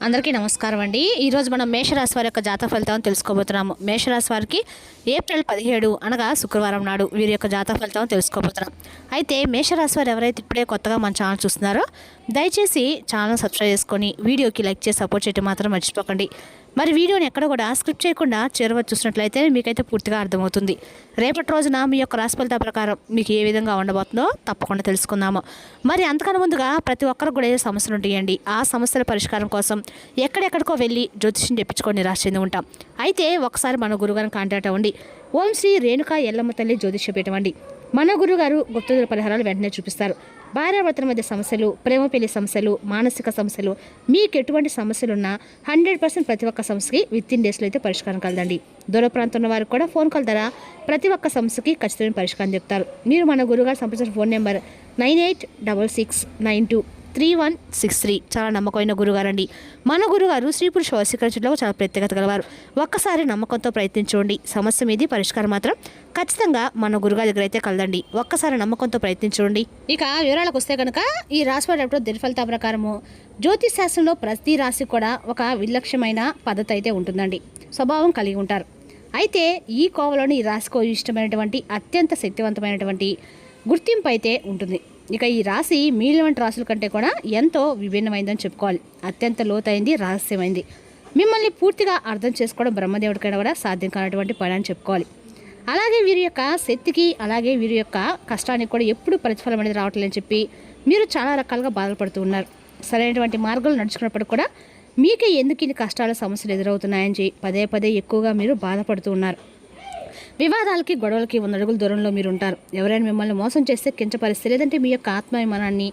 అందరికీ నమస్కారం అండి. ఈరోజు మనం మేషరాశి వారి యొక్క జాతక ఫలితాలను తెలుసుకోబోతున్నాము. మేషరాశి వారికి ఏప్రిల్ 17 అనగా శుక్రవారం నాడు వీరి యొక్క జాతక ఫలితాలను తెలుసుకోబోతున్నాం. అయితే మేషరాశి వారు ఎవరైతే ఇప్పుడే కొత్తగా మన ఛానల్ చూస్తున్నారో దయచేసి ఛానల్ సబ్స్క్రైబ్ చేసుకొని వీడియోకి లైక్ చేసి సపోర్ట్ చేయడం మాత్రం మర్చిపోకండి. మరి వీడియోని ఎక్కడ కూడా స్క్రిప్ట్ చేయకుండా చేరవచ్చు చూసినట్లయితే మీకైతే పూర్తిగా అర్థమవుతుంది. రేపటి రోజున మీ యొక్క రాశి ఫలితాల ప్రకారం మీకు ఏ విధంగా ఉండబోతుందో తప్పకుండా తెలుసుకుందాము. మరి అంతకన్నా ముందుగా ప్రతి ఒక్కరికి కూడా ఏ సమస్యలు ఉంటాయండి. ఆ సమస్యల పరిష్కారం కోసం ఎక్కడెక్కడికో వెళ్ళి జ్యోతిష్యం తెప్పించుకొని నిరాశ చెంది ఉంటాం. అయితే ఒకసారి మన గురుగారిని కాంటాక్ట్ అవ్వండి. ఓం శ్రీ రేణుకా ఎల్లమ్మ తల్లి జ్యోతిష్య పీఠం అండి. మన గురుగారు గుప్తదుల పరిహారాలు వెంటనే చూపిస్తారు. భార్యాభర్తల మధ్య సమస్యలు, ప్రేమ పెళ్లి సమస్యలు, మానసిక సమస్యలు, మీకు ఎటువంటి సమస్యలున్నా 100% ప్రతి ఒక్క సమస్యకి వితిన్ డేస్లో అయితే పరిష్కారం కలదండి. దూర ప్రాంతంలో వారికి కూడా ఫోన్ కాల్ ద్వారా ప్రతి ఒక్క సమస్యకి ఖచ్చితమైన పరిష్కారం చెప్తారు. మీరు మన గురుగారు సంప్రదించిన ఫోన్ నెంబర్ 9866923163. చాలా నమ్మకమైన గురుగారండి. మన గురుగారు స్త్రీ పురుష వశీకరణలో చాలా ప్రత్యేకత గలవారు. ఒక్కసారి నమ్మకంతో ప్రయత్నించండి. సమస్య మీది పరిష్కారం మాత్రం ఖచ్చితంగా మన గురుగారి దగ్గర అయితే కలదండి. ఒక్కసారి నమ్మకంతో ప్రయత్నించండి. ఇక వివరాలకు వస్తే కనుక ఈ రాశి వారి దిన ఫలితాల ప్రకారము జ్యోతిష్ శాస్త్రంలో ప్రతి రాశి కూడా ఒక విలక్షణమైన పద్ధతి అయితే ఉంటుందండి. స్వభావం కలిగి ఉంటారు. అయితే ఈ కోవలోని ఈ రాశికి ఇష్టమైనటువంటి అత్యంత శక్తివంతమైనటువంటి గుర్తింపు అయితే ఉంటుంది. ఇక ఈ రాశి మీల వంటి రాశుల కంటే కూడా ఎంతో విభిన్నమైందని చెప్పుకోవాలి. అత్యంత లోతైంది, రహస్యమైంది. మిమ్మల్ని పూర్తిగా అర్థం చేసుకోవడం బ్రహ్మదేవుడికైనా కూడా సాధ్యం కానటువంటి పని అని చెప్పుకోవాలి. అలాగే వీరి యొక్క శక్తికి, అలాగే వీరి యొక్క కష్టానికి కూడా ఎప్పుడు ప్రతిఫలం అనేది రావట్లేదని చెప్పి మీరు చాలా రకాలుగా బాధపడుతూ ఉన్నారు. సరైనటువంటి మార్గాలు నడుచుకున్నప్పుడు కూడా మీకే ఎందుకు ఇన్ని కష్టాలు, సమస్యలు ఎదురవుతున్నాయని పదే పదే ఎక్కువగా మీరు బాధపడుతూ ఉన్నారు. వివాదాలకి, గొడవలకి 100 అడుగుల దూరంలో మీరు ఉంటారు. ఎవరైనా మిమ్మల్ని మోసం చేస్తే కించపరిస్తే, లేదంటే మీ యొక్క ఆత్మాభిమానాన్ని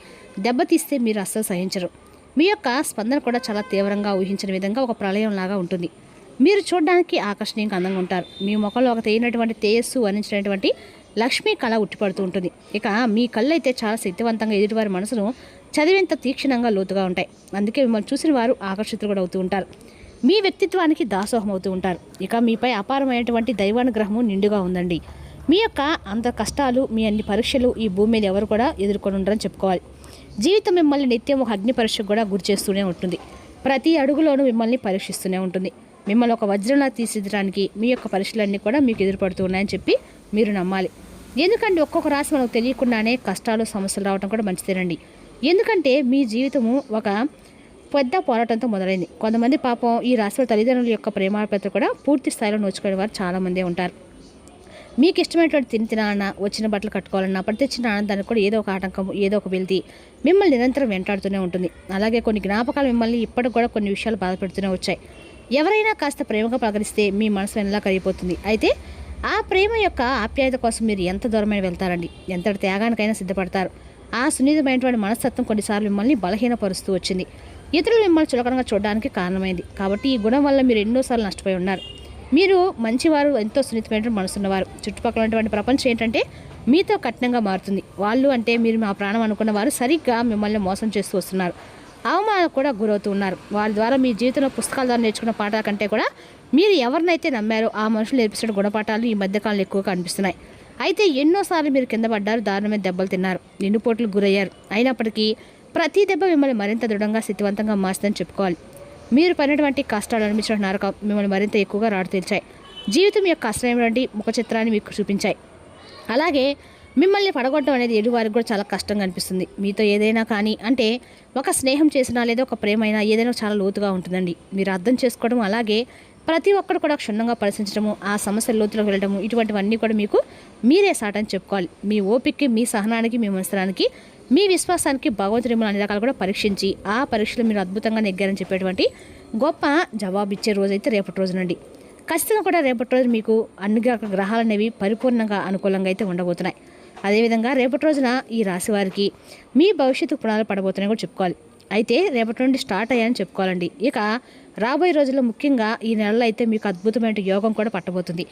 దెబ్బతీస్తే మీరు అస్సలు సహించరు. మీ యొక్క స్పందన కూడా చాలా తీవ్రంగా ఊహించిన విధంగా ఒక ప్రళయంలాగా ఉంటుంది. మీరు చూడడానికి ఆకర్షణీయంగా అందంగా ఉంటారు. మీ ముఖంలో ఒక తేయినటువంటి తేజస్సు వర్ణించినటువంటి లక్ష్మీ కళ ఉట్టిపడుతూ ఉంటుంది. ఇక మీ కళ్ళు అయితే చాలా శక్తివంతంగా ఎదుటివారి మనసును చదివేంత తీక్షణంగా లోతుగా ఉంటాయి. అందుకే మిమ్మల్ని చూసిన వారు ఆకర్షితులు కూడా అవుతూ ఉంటారు. మీ వ్యక్తిత్వానికి దాసోహం అవుతూ ఉంటారు. ఇక మీపై అపారమైనటువంటి దైవానుగ్రహము నిండుగా ఉందండి. మీ యొక్క అంత కష్టాలు, మీ అన్ని పరీక్షలు ఈ భూమి మీద ఎవరు కూడా ఎదుర్కొని ఉండరని చెప్పుకోవాలి. జీవితం మిమ్మల్ని నిత్యం ఒక అగ్ని పరీక్షకు కూడా గురి చేస్తూనే ఉంటుంది. ప్రతి అడుగులోనూ మిమ్మల్ని పరీక్షిస్తూనే ఉంటుంది. మిమ్మల్ని ఒక వజ్రంలా తీర్చిదిద్దడానికి మీ యొక్క పరీక్షలన్నీ కూడా మీకు ఎదురుపడుతూ ఉన్నాయని చెప్పి మీరు నమ్మాలి. ఎందుకంటే ఒక్కొక్క రాశి మనకు తెలియకుండానే కష్టాలు, సమస్యలు రావడం కూడా మంచిదేనండి. ఎందుకంటే మీ జీవితము ఒక పెద్ద పోరాటంతో మొదలైంది. కొంతమంది పాపం ఈ రాశి తల్లిదండ్రుల యొక్క ప్రేమాపేత కూడా పూర్తి స్థాయిలో నోచుకునే వారు చాలామందే ఉంటారు. మీకు ఇష్టమైనటువంటి తినాలన్నా, వచ్చిన బట్టలు కట్టుకోవాలన్నా, ప్రతి తెచ్చిన ఆనందానికి కూడా ఏదో ఒక ఆటంకం, ఏదో ఒక వెళ్తి మిమ్మల్ని నిరంతరం వెంటాడుతూనే ఉంటుంది. అలాగే కొన్ని జ్ఞాపకాలు మిమ్మల్ని ఇప్పటికి కూడా కొన్ని విషయాలు బాధపెడుతూనే వచ్చాయి. ఎవరైనా కాస్త ప్రేమగా పలకరిస్తే మీ మనసు వెనలా కరిగిపోతుంది. అయితే ఆ ప్రేమ యొక్క ఆప్యాయత కోసం మీరు ఎంత దూరమైన వెళ్తారండి, ఎంతటి త్యాగానికైనా సిద్ధపడతారు. ఆ సున్నితమైనటువంటి మనస్తత్వం కొన్నిసార్లు మిమ్మల్ని బలహీనపరుస్తూ వచ్చింది. ఇతరులు మిమ్మల్ని చులకనగా చూడడానికి కారణమైంది. కాబట్టి ఈ గుణం వల్ల మీరు ఎన్నోసార్లు నష్టపోయి ఉన్నారు. మీరు మంచివారు, ఎంతో సున్నితమైన మనసున్నవారు. చుట్టుపక్కల ఉన్నటువంటి ప్రపంచం ఏంటంటే మీతో కఠినంగా మారుతుంది. వాళ్ళు అంటే మీరు మా ప్రాణం అనుకున్న వారు సరిగ్గా మిమ్మల్ని మోసం చేస్తూ వస్తున్నారు. అవమానాలకు కూడా గురవుతూ ఉన్నారు. వారి ద్వారా మీ జీవితంలో పుస్తకాల ద్వారా నేర్చుకున్న పాఠాల కంటే కూడా మీరు ఎవరినైతే నమ్మారో ఆ మనుషులు నేర్పిస్తున్న గుణపాఠాలు ఈ మధ్యకాలంలో ఎక్కువగా అనిపిస్తున్నాయి. అయితే ఎన్నోసార్లు మీరు కింద పడ్డారు, దారుణమైన దెబ్బలు తిన్నారు, నిండుపోట్లు గురయ్యారు. అయినప్పటికీ ప్రతి దెబ్బ మిమ్మల్ని మరింత దృఢంగా, శక్తివంతంగా మార్చిందని చెప్పుకోవాలి. మీరు పడినటువంటి కష్టాలు, అనిపించిన నరకం మిమ్మల్ని మరింత ఎక్కువగా రాడు తీర్చాయి. జీవితం యొక్క అసలైనటువంటి ముఖ చిత్రాన్ని మీకు చూపించాయి. అలాగే మిమ్మల్ని పడగొట్టడం అనేది ఎదుటివారికి కూడా చాలా కష్టంగా అనిపిస్తుంది. మీతో ఏదైనా కానీ అంటే ఒక స్నేహం చేసినా లేదా ఒక ప్రేమ అయినా ఏదైనా చాలా లోతుగా ఉంటుందండి. మీరు అర్థం చేసుకోవడం, అలాగే ప్రతి ఒక్కరు కూడా క్షుణ్ణంగా పరిశీలించడము, ఆ సమస్యల లోతులోకి వెళ్ళడము, ఇటువంటివన్నీ కూడా మీకు మీరే సాటని చెప్పుకోవాలి. మీ ఓపికకి, మీ సహనానికి, మీ మనసరానికి, మీ విశ్వాసానికి భగవంతుడి మిమ్మల్ని అన్ని రకాలు కూడా పరీక్షించి ఆ పరీక్షలు మీరు అద్భుతంగా నెగ్గారని చెప్పేటువంటి గొప్ప జవాబు ఇచ్చే రోజైతే రేపటి రోజునండి. ఖచ్చితంగా కూడా రేపటి రోజు మీకు అన్ని గ్రహాలు అనేవి పరిపూర్ణంగా అనుకూలంగా అయితే ఉండబోతున్నాయి. అదేవిధంగా రేపటి రోజున ఈ రాశి వారికి మీ భవిష్యత్తు పునాలు పడబోతున్నాయి కూడా చెప్పుకోవాలి. అయితే రేపటి నుండి స్టార్ట్ అయ్యాయని చెప్పుకోవాలండి. ఇక రాబోయే రోజుల్లో ముఖ్యంగా ఈ నెలలో అయితే మీకు అద్భుతమైన యోగం కూడా పట్టబోతుంది.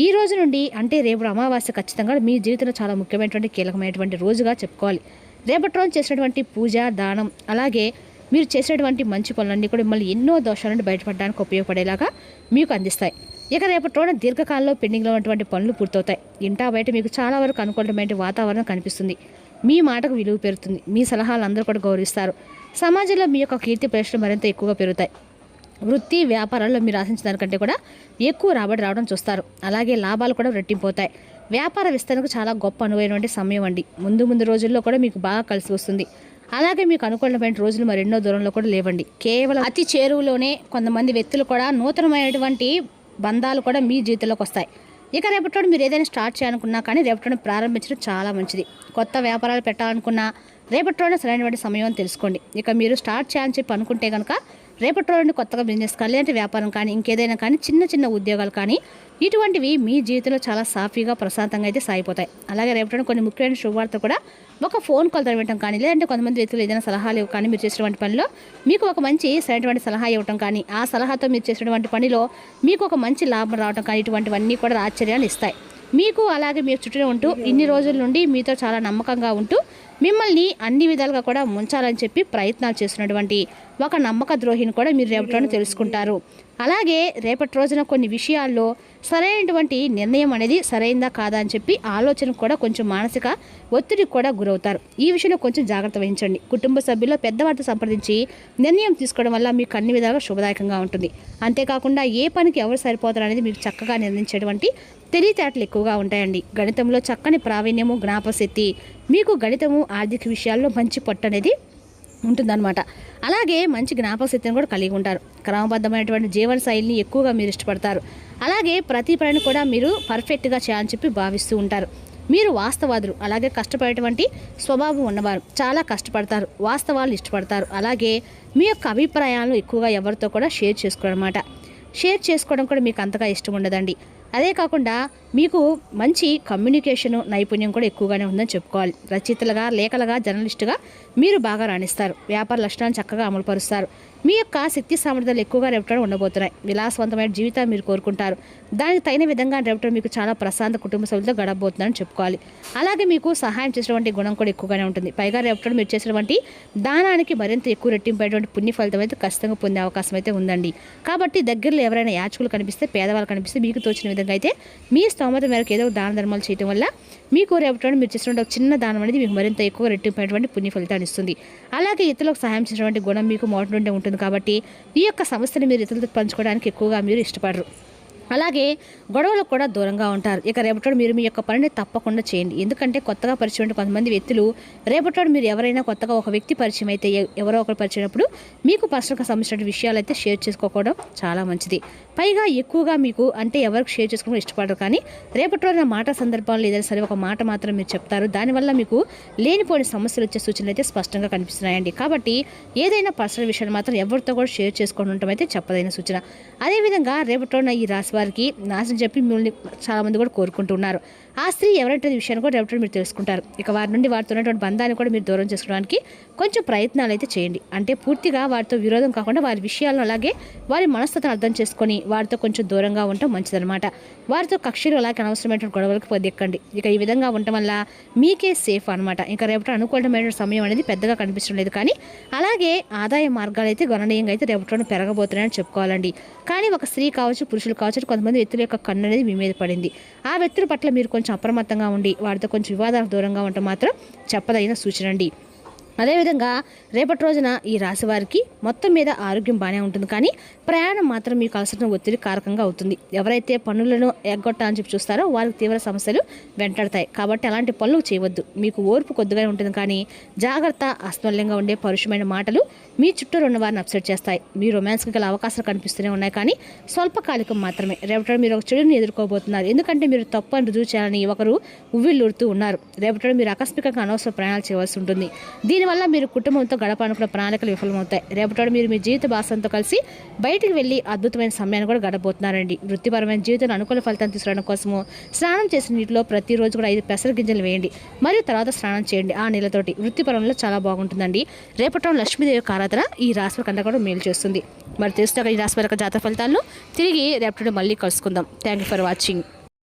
ఈ రోజు నుండి అంటే రేపు అమావాస్య ఖచ్చితంగా మీ జీవితంలో చాలా ముఖ్యమైనటువంటి కీలకమైనటువంటి రోజుగా చెప్పుకోవాలి. రేపటి రోజు చేసినటువంటి పూజ, దానం, అలాగే మీరు చేసినటువంటి మంచి పనులన్నీ కూడా మిమ్మల్ని ఎన్నో దోషాల నుండి బయటపడడానికి ఉపయోగపడేలాగా మీకు అందిస్తాయి. ఇక రేపటి రోజున దీర్ఘకాలంలో పెండింగ్లో ఉన్నటువంటి పనులు పూర్తవుతాయి. ఇంటా బయట మీకు చాలా వరకు అనుకూలమైన వాతావరణం కనిపిస్తుంది. మీ మాటకు విలువ పెరుగుతుంది. మీ సలహాలు అందరూ కూడా గౌరవిస్తారు. సమాజంలో మీ యొక్క కీర్తి ప్రశ్నలు మరింత ఎక్కువగా పెరుగుతాయి. వృత్తి వ్యాపారాల్లో మీరు ఆశించిన దానికంటే కూడా ఎక్కువ రాబడి రావడం చూస్తారు. అలాగే లాభాలు కూడా రెట్టింపోతాయి. వ్యాపార విస్తరణకు చాలా గొప్ప అనువైనటువంటి సమయం అండి. ముందు రోజుల్లో కూడా మీకు బాగా కలిసి వస్తుంది. అలాగే మీకు అనుకూలమైన రోజులు మరెన్నో దూరంలో కూడా లేవండి. కేవలం అతి చేరువలోనే కొంతమంది వ్యక్తులు కూడా నూతనమైనటువంటి బంధాలు కూడా మీ జీవితంలోకి వస్తాయి. ఇక రేపటి మీరు ఏదైనా స్టార్ట్ చేయాలనుకున్నా కానీ రేపటి ప్రారంభించడం చాలా మంచిది. కొత్త వ్యాపారాలు పెట్టాలనుకున్నా రేపటి సరైనటువంటి సమయం అని తెలుసుకోండి. ఇక మీరు స్టార్ట్ చేయాలని చెప్పి అనుకుంటే కనుక రేపటి రోజు కొత్తగా బిజినెస్ కానీ లేదంటే వ్యాపారం కానీ ఇంకేదైనా కానీ చిన్న ఉద్యోగాలు కానీ ఇటువంటివి మీ జీవితంలో చాలా సాఫీగా ప్రశాంతంగా అయితే సాగిపోతాయి. అలాగే రేపటి కొన్ని ముఖ్యమైన శుభవార్త కూడా ఒక ఫోన్ కాల్ వినటం కానీ లేదంటే కొంతమంది వ్యక్తులు ఏదైనా సలహాలు కానీ మీరు చేసినటువంటి పనిలో మీకు ఒక మంచి సరైనటువంటి సలహా ఇవ్వటం కానీ ఆ సలహాతో మీరు చేసినటువంటి పనిలో మీకు ఒక మంచి లాభం రావడం కానీ ఇటువంటివన్నీ కూడా ఆశ్చర్యాన్ని ఇస్తాయి. మీకు అలాగే మీరు చుట్టూ ఉంటూ ఇన్ని రోజుల నుండి మీతో చాలా నమ్మకంగా ఉంటూ మిమ్మల్ని అన్ని విధాలుగా కూడా ముంచాలని చెప్పి ప్రయత్నాలు చేస్తున్నటువంటి ఒక నమ్మక ద్రోహిని కూడా మీరు రేపటి తెలుసుకుంటారు. అలాగే రేపటి రోజున కొన్ని విషయాల్లో సరైనటువంటి నిర్ణయం అనేది సరైందా కాదా అని చెప్పి ఆలోచన కూడా కొంచెం మానసిక ఒత్తిడికి కూడా గురవుతారు. ఈ విషయంలో కొంచెం జాగ్రత్త వహించండి. కుటుంబ సభ్యుల్లో పెద్దవారితో సంప్రదించి నిర్ణయం తీసుకోవడం వల్ల మీకు అన్ని విధాలుగా శుభదాయకంగా ఉంటుంది. అంతేకాకుండా ఏ పనికి ఎవరు సరిపోతారు అనేది మీకు చక్కగా నిర్ణయించేటువంటి తెలివితేటలు ఎక్కువగా ఉంటాయండి. గణితంలో చక్కని ప్రావీణ్యము జ్ఞాపశక్తి మీకు గణితము ఆర్థిక విషయాల్లో మంచి పట్టు అనేది ఉంటుందన్నమాట. అలాగే మంచి జ్ఞాపకశక్తిని కూడా కలిగి ఉంటారు. క్రమబద్ధమైనటువంటి జీవన శైలిని ఎక్కువగా మీరు ఇష్టపడతారు. అలాగే ప్రతి పనిని కూడా మీరు పర్ఫెక్ట్గా చేయాలని చెప్పి భావిస్తూ ఉంటారు. మీరు వాస్తవాదులు, అలాగే కష్టపడేటువంటి స్వభావం ఉన్నవారు. చాలా కష్టపడతారు, వాస్తవాలు ఇష్టపడతారు. అలాగే మీ యొక్క అభిప్రాయాలను ఎక్కువగా ఎవరితో కూడా షేర్ చేసుకోవడం కూడా మీకు అంతగా ఇష్టం ఉండదండి. అదే కాకుండా మీకు మంచి కమ్యూనికేషను నైపుణ్యం కూడా ఎక్కువగానే ఉందని చెప్పుకోవాలి. రచయితలుగా, లేఖలుగా, జర్నలిస్టుగా మీరు బాగా రాణిస్తారు. వ్యాపార లక్షణాలను చక్కగా అమలుపరుస్తారు. మీ యొక్క శక్తి సామర్థ్యాలు ఎక్కువగా రేపటి ఉండబోతున్నాయి. విలాసవంతమైన జీవితాన్ని మీరు కోరుకుంటారు. దానికి తగిన విధంగా రేపటి మీకు చాలా ప్రశాంత కుటుంబ సభ్యులతో గడపబోతుందని చెప్పుకోవాలి. అలాగే మీకు సహాయం చేసినటువంటి గుణం కూడా ఎక్కువగానే ఉంటుంది. పైగా రేపటి మీరు చేసినటువంటి దానానికి మరింత ఎక్కువ రెట్టింపేటువంటి పుణ్య ఫలితం అయితే ఖచ్చితంగా పొందే అవకాశం అయితే ఉందండి. కాబట్టి దగ్గరలో ఎవరైనా యాచకులు కనిపిస్తే, పేదవాళ్ళు కనిపిస్తే మీకు తోచిన విధంగా అయితే మీ స్తోమత మేరకు ఏదో దాన ధర్మాలు చేయడం వల్ల మీకు రేపటి మీరు చేసినటువంటి ఒక చిన్న దానం అనేది మీకు మరింత ఎక్కువ రెట్టింపేటువంటి పుణ్య ఫలితాన్ని ఇస్తుంది. అలాగే ఇతరులకు సహాయం చేసినటువంటి గుణం మీకు మొదటి నుండి ఉంటుంది. కాబట్టి ఈ యొక్క సమస్యను మీరు ఇతరులతో పంచుకోవడానికి ఎక్కువగా మీరు ఇష్టపడరు. అలాగే గొడవలకు కూడా దూరంగా ఉంటారు. ఇక రేపటి మీరు మీ యొక్క పనిని తప్పకుండా చేయండి. ఎందుకంటే కొత్తగా పరిచయం కొంతమంది వ్యక్తులు రేపటి మీరు ఎవరైనా కొత్తగా ఒక వ్యక్తి పరిచయం అయితే ఎవరో ఒకరు పరిచయమైనప్పుడు మీకు పర్సనల్గా సంబంధించిన విషయాలు అయితే షేర్ చేసుకోవడం చాలా మంచిది. పైగా ఎక్కువగా మీకు అంటే ఎవరికి షేర్ చేసుకోవడం ఇష్టపడరు. కానీ రేపటి రోజున మాట సందర్భాలు ఏదైనా సరే ఒక మాట మాత్రం మీరు చెప్తారు. దానివల్ల మీకు లేనిపోయిన సమస్యలు వచ్చే సూచనలు అయితే స్పష్టంగా కనిపిస్తున్నాయండి. కాబట్టి ఏదైనా పర్సనల్ విషయాలు మాత్రం ఎవరితో కూడా షేర్ చేసుకొని ఉండటం అయితే చెప్పదైన సూచన. అదేవిధంగా రేపటి రోజున ఈ రాశి వారికి నాశనం చెప్పి మిమ్మల్ని చాలామంది కూడా కోరుకుంటున్నారు. ఆ స్త్రీ ఎవరంటే విషయాన్ని కూడా రేపటి మీరు తెలుసుకుంటారు. ఇక వారి నుండి వారితో ఉన్నటువంటి బంధాన్ని కూడా మీరు దూరం చేసుకోవడానికి కొంచెం ప్రయత్నాలు అయితే చేయండి. అంటే పూర్తిగా వారితో విరోధం కాకుండా వారి విషయాలను అలాగే వారి మనస్తత్వం అర్థం చేసుకొని వారితో కొంచెం దూరంగా ఉండటం మంచిదన్నమాట. వారితో కక్షలు అలాగే అనవసరమైనటువంటి గొడవలకు పొద్దెక్కండి. ఇక ఈ విధంగా ఉండటం వల్ల మీకే సేఫ్ అనమాట. ఇంకా రేపటి అనుకూలమైన సమయం అనేది పెద్దగా కనిపించడం లేదు. కానీ అలాగే ఆదాయ మార్గాలు అయితే గణనీయంగా అయితే రేపటి పెరగబోతున్నాయని చెప్పుకోవాలండి. కానీ ఒక స్త్రీ కావచ్చు, పురుషులు కావచ్చు, కొంతమంది వ్యక్తుల యొక్క కన్ను అనేది మీ మీద పడింది. ఆ వ్యక్తుల పట్ల మీరు కొంచెం అప్రమత్తంగా ఉండి వారితో కొంచెం వివాదాలకు దూరంగా ఉండటం మాత్రం చెప్పదైన సూచన అండి. అదేవిధంగా రేపటి రోజున ఈ రాశి వారికి మొత్తం మీద ఆరోగ్యం బాగానే ఉంటుంది. కానీ ప్రయాణం మాత్రం మీకు అలసట ఒత్తిడి కారకంగా అవుతుంది. ఎవరైతే పనులను ఎగ్గొట్టాలని చెప్పి చూస్తారో వారికి తీవ్ర సమస్యలు వెంటాడతాయి. కాబట్టి అలాంటి పనులు చేయవద్దు. మీకు ఓర్పు కొద్దిగానే ఉంటుంది. కానీ జాగ్రత్త. అస్మల్యంగా ఉండే పరుషమైన మాటలు మీ చుట్టూ ఉన్న వారిని అప్సెట్ చేస్తాయి. మీ రొమాన్స్కి గల అవకాశాలు కనిపిస్తూనే ఉన్నాయి. కానీ స్వల్పకాలికం మాత్రమే. రేపటి మీరు ఒక చెడుని ఎదుర్కోబోతున్నారు. ఎందుకంటే మీరు తప్పు అని రుజువు చేయాలని ఒకరు ఉవ్విళ్ళూరుతూ ఉన్నారు. రేపటి మీరు ఆకస్మికంగా అనవసర ప్రయాణాలు చేయవలసి ఉంటుంది. దీనివల్ల మీరు కుటుంబంతో గడపాలనుకున్న ప్రణాళికలు విఫలమవుతాయి. రేపటి మీరు మీ జీవిత భాగంతో కలిసి బయటికి వెళ్ళి అద్భుతమైన సమయాన్ని కూడా గడపబోతున్నారండి. వృత్తిపరమైన జీవితంలో అనుకూల ఫలితాన్ని తీసుకురావడం కోసము స్నానం చేసిన నీటిలో ప్రతిరోజు కూడా 5 పెసర గింజలు వేయండి. మరియు తర్వాత స్నానం చేయండి. ఆ నీళ్ళతోటి వృత్తిపరంలో చాలా బాగుంటుందండి. రేపటి లక్ష్మీదేవి యొక్క ఆరాధన ఈ రాశి కన్నా కూడా మేలు చేస్తుంది. మరి తెలుసుగా ఈ రాశి యొక్క జాతక ఫలితాలను తిరిగి రేపటి మళ్ళీ కలుసుకుందాం. Thank you for watching.